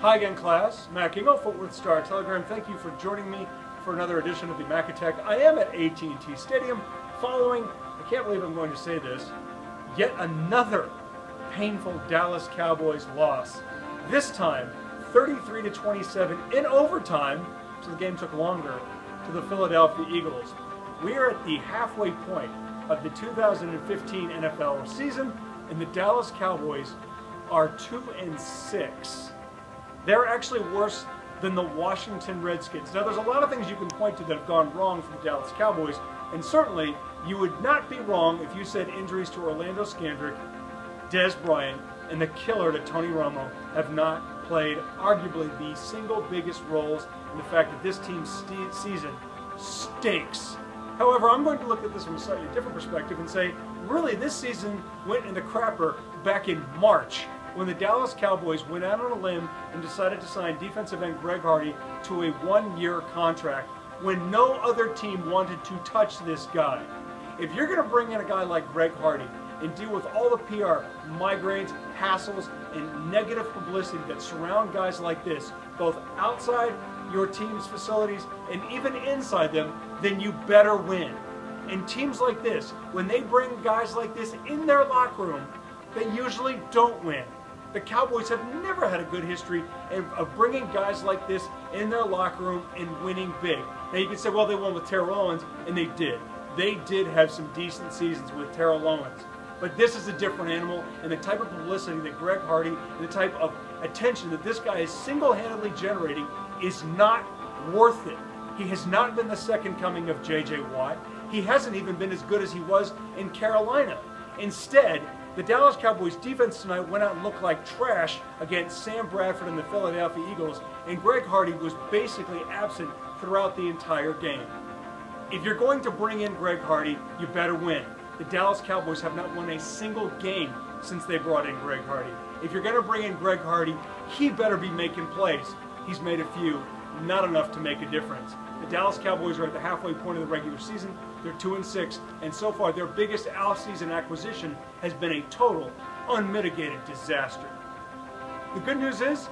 Hi again, class. Mac Engel, Fort Worth Star Telegram. Thank you for joining me for another edition of the Mac Attack. I am at AT&T Stadium following, I can't believe I'm going to say this, yet another painful Dallas Cowboys loss. This time, 33-27 in overtime, so the game took longer, to the Philadelphia Eagles. We are at the halfway point of the 2015 NFL season, and the Dallas Cowboys are 2-6. They're actually worse than the Washington Redskins. Now, there's a lot of things you can point to that have gone wrong for the Dallas Cowboys, and certainly you would not be wrong if you said injuries to Orlando Scandrick, Dez Bryant, and the killer to Tony Romo have not played arguably the single biggest roles in the fact that this team's season stinks. However, I'm going to look at this from a slightly different perspective and say, really, this season went in the crapper back in March when the Dallas Cowboys went out on a limb and decided to sign defensive end Greg Hardy to a one-year contract when no other team wanted to touch this guy. If you're going to bring in a guy like Greg Hardy and deal with all the PR, migraines, hassles, and negative publicity that surround guys like this, both outside your team's facilities and even inside them, then you better win. And teams like this, when they bring guys like this in their locker room, they usually don't win. The Cowboys have never had a good history of bringing guys like this in their locker room and winning big. Now you can say, well, they won with Terrell Owens, and they did. They did have some decent seasons with Terrell Owens. But this is a different animal, and the type of publicity that Greg Hardy and the type of attention that this guy is single-handedly generating is not worth it. He has not been the second coming of J.J. Watt. He hasn't even been as good as he was in Carolina. Instead, the Dallas Cowboys defense tonight went out and looked like trash against Sam Bradford and the Philadelphia Eagles, and Greg Hardy was basically absent throughout the entire game. If you're going to bring in Greg Hardy, you better win. The Dallas Cowboys have not won a single game since they brought in Greg Hardy. If you're going to bring in Greg Hardy, he better be making plays. He's made a few, not enough to make a difference. The Dallas Cowboys are at the halfway point of the regular season. They're 2-6, and so far their biggest off-season acquisition has been a total, unmitigated disaster. The good news is,